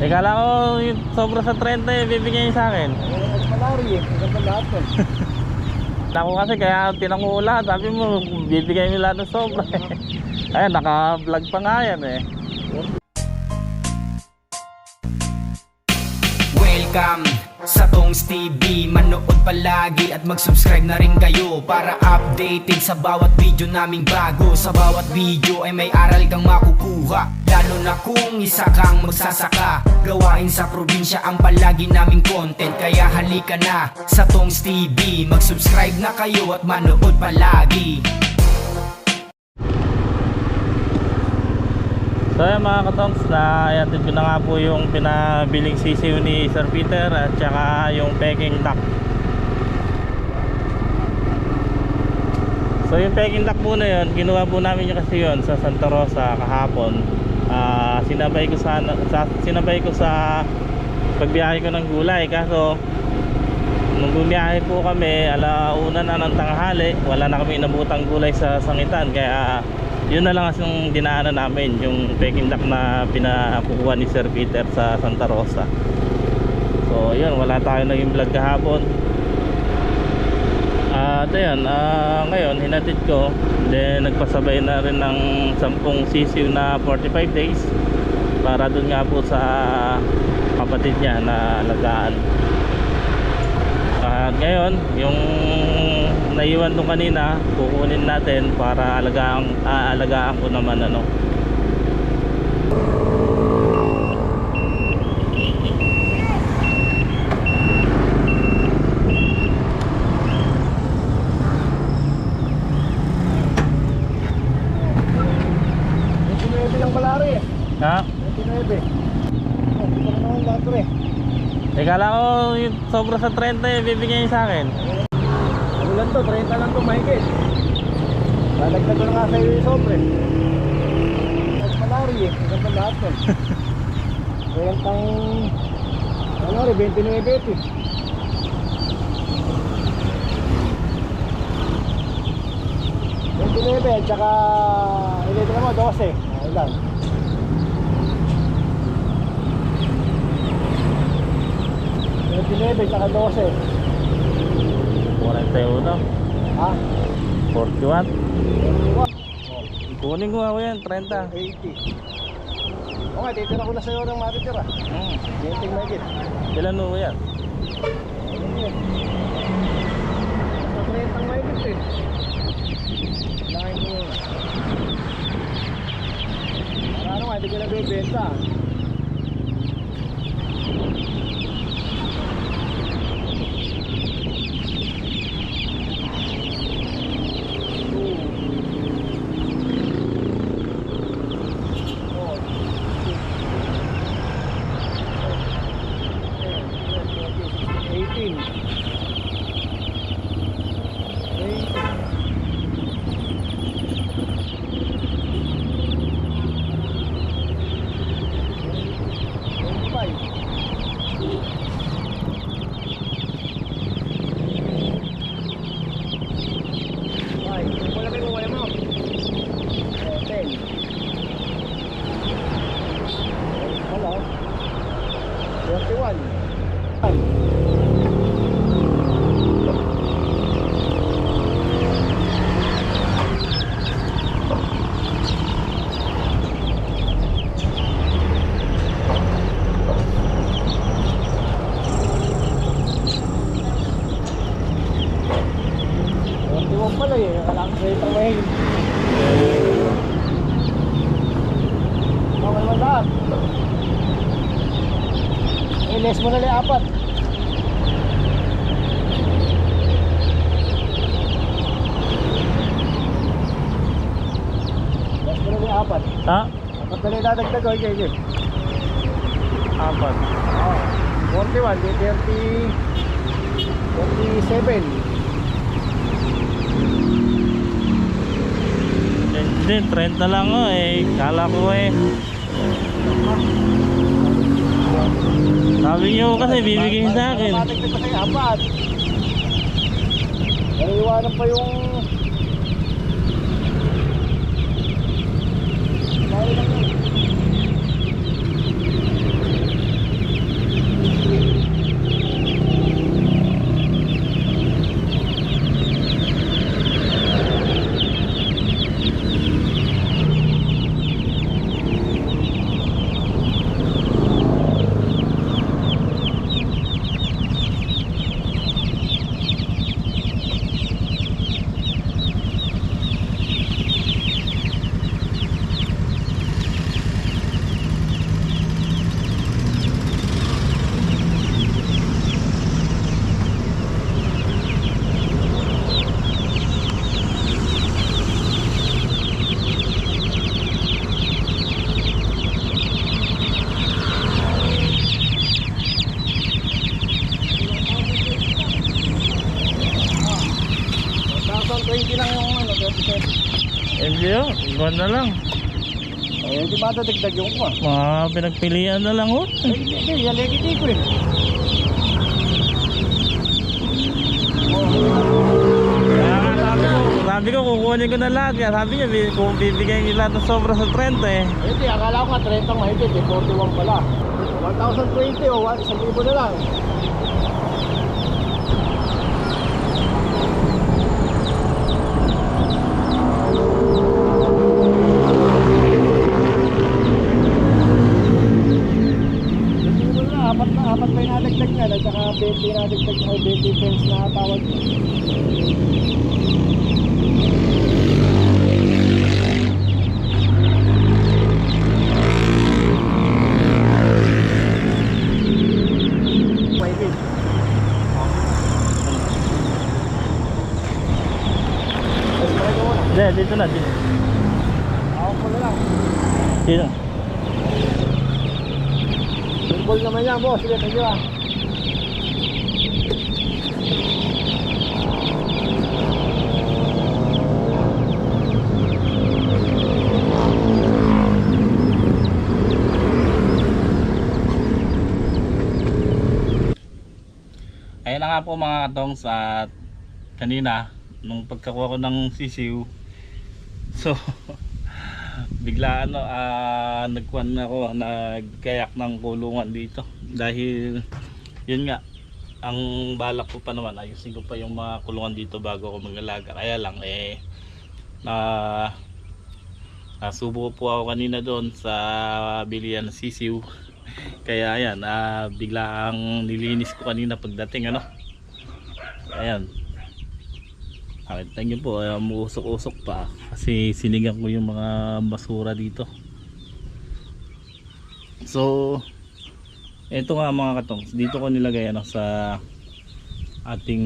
Kala ko yung sobra sa 30 bibigyan niyo sa akin. Malari eh, maganda lahat nun. Ako kasi kaya tinangula, sabi mo bibigyan niyo lahat ng sobra. Ayun, naka-vlog pa nga yan eh. Welcome sa Tongs TV. Manood palagi at mag-subscribe na rin kayo para updated sa bawat video naming bago. Sa bawat video ay may aral kang makukuha, lalo na kung isa kang magsasaka. Gawain sa probinsya ang palagi naming content, kaya halika na sa Tongs TV. Mag-subscribe na kayo at manood palagi. So ayan mga katongs, na iatid ko na nga po yung pinabiling sisiw ni Sir Peter at saka yung Peking duck. So yung Peking duck po na yun, kinuha po namin yung kasi yun sa Santa Rosa kahapon. Sinabay ko sa pagbiyahe ko ng gulay, kaso nung bumiyahe po kami alauna na ng tanghali, wala na kami inabutang gulay sa sangitan, kaya yun na lang ang dinaanan namin, yung Peking duck na pinakukuha ni Sir Peter sa Santa Rosa. So yun, wala tayo naging vlog kahapon. At ayun, ngayon hinatid ko, then nagpasabay na rin ng 10 sisiw na 45 days para dun nga po sa kapatid niya na alagaan. At ngayon, yung naiwan nung kanina, kukunin natin para alagaan ko naman ano. Bilang malari eh. Ha? 29 eh. Oh, hindi pa naman lahat eh. Kala ko yung sobra sa 30 bibigyan niyo sa akin. Ano lang to, 30 lang to mahigit. Lalagdag ko na nga sa'yo yung sobre. Malari eh, maganda lahat nun. Rentang malari, 29 eh. 29 at saka ilito naman 12. Ilan? 29 saka 12. 41. Ha? 41. 41. Kunin ko ako yan, 30. 80. O nga, titira ko na sa'yo ng matitira. 20 mahigit. Ilan mo yan? Sa 30 mahigit eh. Lain mo yun. Para ano nga, hindi ko na bibenta. pala eh, akala ko sa may okay mo lahat. Less mo na lang 4. Less mo na lang 4. Ha? 4 na lang dadagdag, okay. 4. Oh, 41, 30, 47. Hindi, 30 lang o eh. Kala ko eh. Sabi niyo kasi bibigyan sa akin. Matagdag pa sa'yo, 4. Naiiwanan pa yung... Lalo lang yun. yun, iguan na lang. Eh, di madadagdag yung ko. Mga pinagpilian na lang oh. Hindi, yalegiti ko eh. Kaya nga sabi ko kukunin ko na lahat. Kaya sabi niya, kung bibigyan niyo lahat ng sobra sa 30 eh. Hindi, akala ko nga 30 mahigit, 41 pala. 1,020 o 1,000 na lang. Apat pa yung nadagdag na, at saka 20 nadagdag o 20 pence na tawag ko. Waiting. Hindi, dito na, dito. Ako ko na lang. Dito. Ball naman yan, boss. Sige, thank you ah. Ayun na nga po mga katongs, at kanina nung pagkakuha ko ng sisiw, so biglaan nagkuhan ako, nagkayak ng kulungan dito dahil yun nga, ang balak ko pa naman ayusin ko pa yung mga kulungan dito bago ako mag-alaga. Kaya lang nasubo po ako kanina doon sa bilihan ng sisiw. Kaya ayan, biglaang nilinis ko kanina pagdating ayan, nakita nyo po, umusok-usok pa kasi sinigang ko yung mga basura dito. So ito nga mga katongs, dito ko nilagay sa ating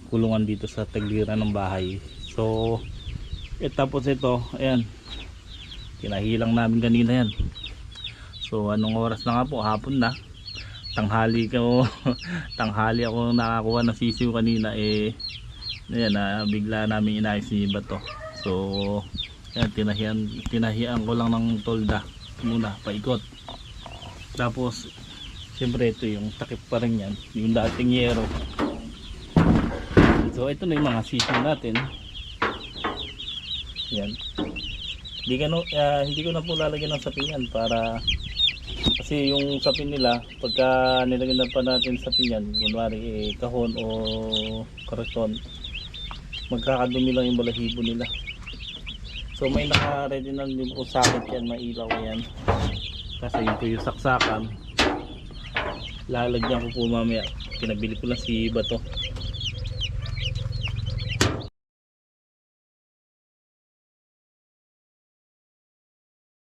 kulungan dito sa tagliran ng bahay. So tapos ito, ayan, kinahilang namin kanina yan. So anong oras na nga po, hapon na, tanghali tanghali ako nakakuha ng sisiw kanina. Ayan, bigla namin inayos ni Bato. So ayan, tinahian ko lang ng tolda muna, paikot. Tapos siyempre ito yung takip pa rin yan, yung dating yero. So ito na yung mga sisiw natin. Yan, hindi ko na po lalagyan ng sapingan para kasi yung sapin nila pagka nilagyan na pa natin sapingan, kunwari kahon o karton, magkakadumi lang yung balahibo nila. So may naka-ready na din po sakit yan, mailaw yan. Kasi yun po yung saksakan, lalagyan ko po mamaya. Pinabili ko lang si Bato.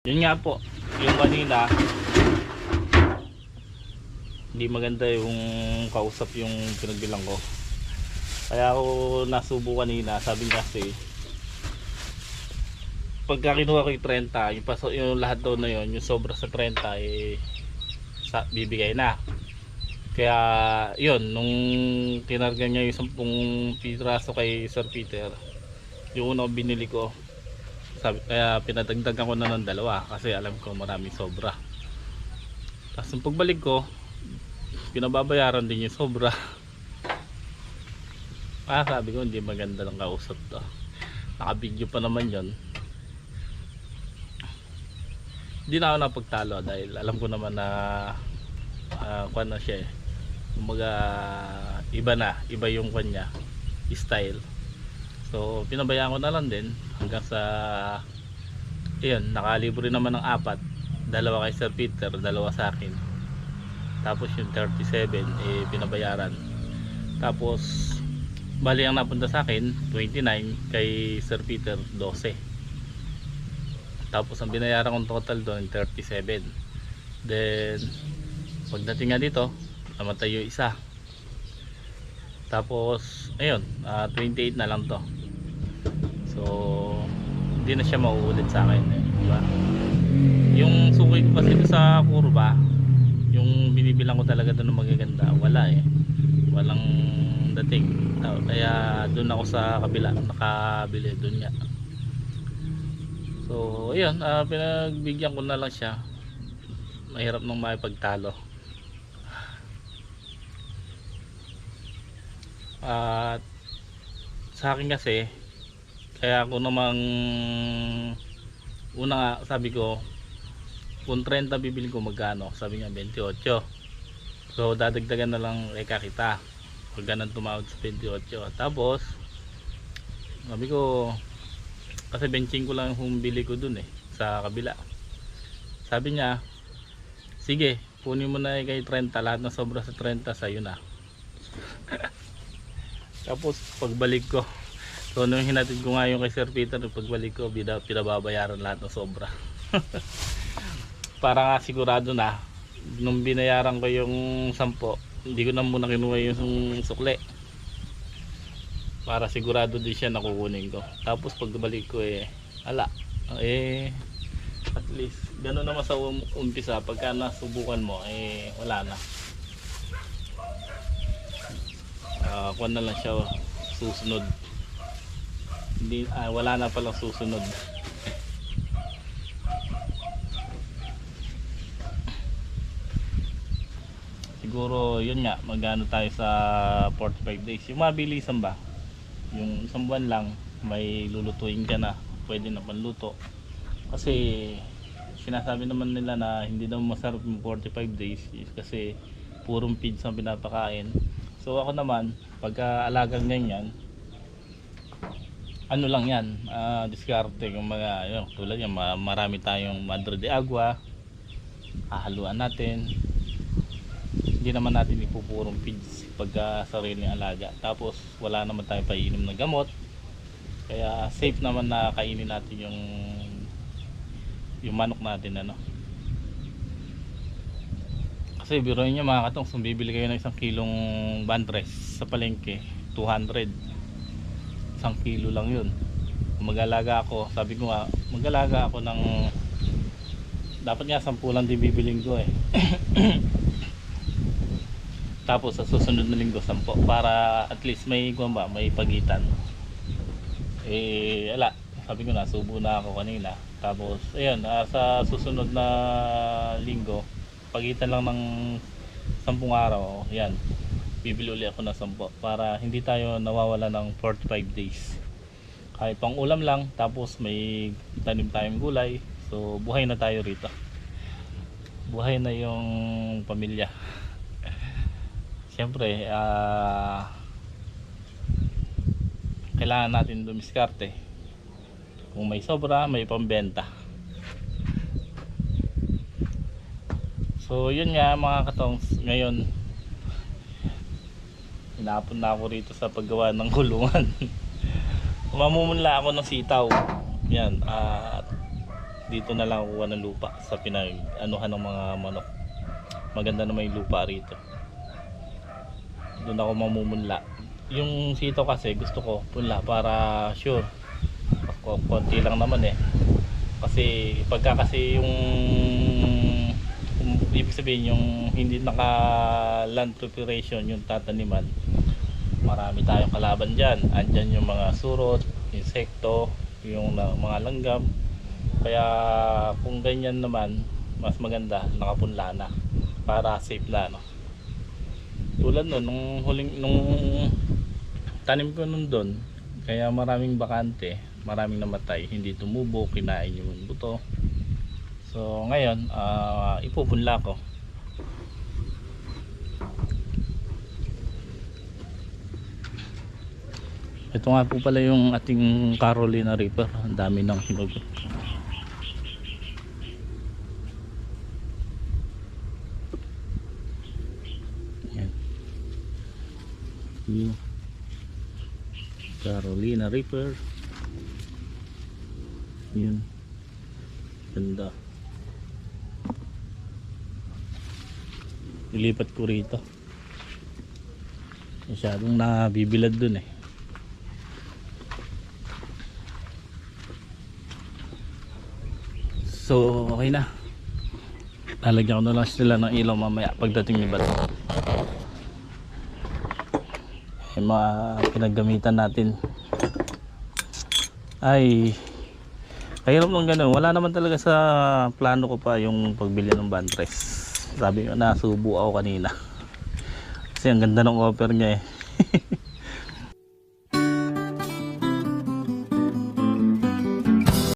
Yun nga po, yung kanina hindi maganda yung kausap yung pinagbilang ko. Kaya ako nasubo kanina, sabi kasi pagka kinuha ko yung 30, yung lahat daw na yun, yung sobra sa 30 bibigay na. Kaya yun, nung tinarga niya yung 10 piraso kay Sir Peter, yung una binili ko, kaya pinadagdagan ko na ng 2 kasi alam ko maraming sobra. Tapos yung pagbalik ko, pinababayaran din yung sobra. Sabi ko hindi maganda ng kausap to, naka-video pa naman yon. Hindi na ako napagtalo dahil alam ko naman na kuwan na siya kumaga, iba yung kanya style. So pinabayaan ko na lang din hanggang sa ayun, nakalibre naman ng 4, 2 kay Sir Peter, 2 sa akin. Tapos yung 37 pinabayaran. Tapos bali ang napunta sa akin 29, kay Sir Peter 12. Tapos ang binayaran kong total doon 37. Then pagdating nga dito, namatay yung isa. Tapos ayun, 28 na lang to. So hindi na siya mauulit sa akin, diba? Yung suki ko kasi sa kurba, yung binibilang ko talaga doon ng magaganda, walang dating. Kaya doon ako sa kabila nakabili doon nga. So ayun, pinagbigyan ko na lang siya. Mahirap nang makipagtalo. At sa akin kasi, kaya ako namang una nga sabi ko, kung 30 bibili ko magkano, sabi niya 28. So dadagdagan na lang eka kita pag ganun tumawad sa 28. Tapos sabi ko, kasi benching ko lang yung bili ko dun sa kabila. Sabi niya, sige kunin mo na kay 30, lahat na sobra sa 30 sa'yo na. Tapos pagbalik ko, so nung hinatid ko nga yung kay Sir Peter, pagbalik ko pinababayaran lahat ng sobra. Para nga sigurado na, nung binayaran ko yung 10, hindi ko na muna kinuha yung sukle, para sigurado din siya nakukunin ko. Tapos pagbalik ko ala, at least gano'n naman sa umpisa, pagka nasubukan mo wala na, kuwan na lang siya susunod, hindi, wala na palang susunod. Siguro yun nga, magano tayo sa 45 days, yung mabilisan ba, yung isang buwan lang may lulutuin ka na, pwede na panluto. Kasi sinasabi naman nila na hindi daw masarap yung 45 days kasi purong feeds ang pinapakain. So ako naman, pagka alagang ganyan, ano lang yan, diskarte kung mga yun, tulad yan, marami tayong madre de agua, hahaluan natin, hindi naman natin ipupurong feeds pagka sariling alaga. Tapos wala naman tayong paiinom ng gamot, kaya safe naman na kainin natin yung manok natin kasi biruin nyo mga katong, kung bibili kayo ng 1 kilong bantres sa palengke, 200, 1 kilo lang yun. Kung mag-alaga ako, sabi ko nga, mag-alaga ako ng, dapat nga 10 lang din bibiling ko tapos sa susunod na linggo 10, para at least may may pagitan. Ala, sabi ko na, subo na ako kanina. Tapos ayun, sa susunod na linggo, pagitan lang ng 10 araw, yan, bibili ulit ako ng 10 para hindi tayo nawawala ng 45 days. Kahit pang ulam lang, tapos may tanim tayong gulay, so buhay na tayo rito, buhay na yung pamilya. Siyempre, kailangan natin dumiskarte. Kung may sobra, may pambenta. So yun nga mga katongs, ngayon hinapon na ako rito sa paggawa ng kulungan. Mamumula ako ng sitaw. Yan, at dito na lang kuha ng lupa sa pinag-anuhan ng mga manok. Maganda na may lupa rito, doon ako mamumunla. Yung sitaw kasi gusto ko punla para sure, konti lang naman kasi pagka kasi yung ibig sabihin yung hindi naka land preparation yung tataniman, marami tayong kalaban dyan. Andyan yung mga surot, insekto, yung mga langgam. Kaya kung ganyan naman, mas maganda nakapunla na para safe na tulad nung tanim ko doon, kaya maraming bakante, maraming namatay, hindi tumubo, kinain yung buto. So ngayon, ipupunla ko. Ito nga po pala yung ating Carolina Reaper, ang dami ng hinog. Carolina Reaper, yun, ganda. Ilipat ko rito, masyadong nabibilad dun so okay na, lalagyan ko na lang sila ng ilaw mamaya pagdating ni Bato. Mga pinaggamitan natin ay Mahirap lang ganun. Wala naman talaga sa plano ko pa yung pagbili ng bantres. Sabi ko, nasubo ako kanina. Kasi ang ganda ng offer niya eh.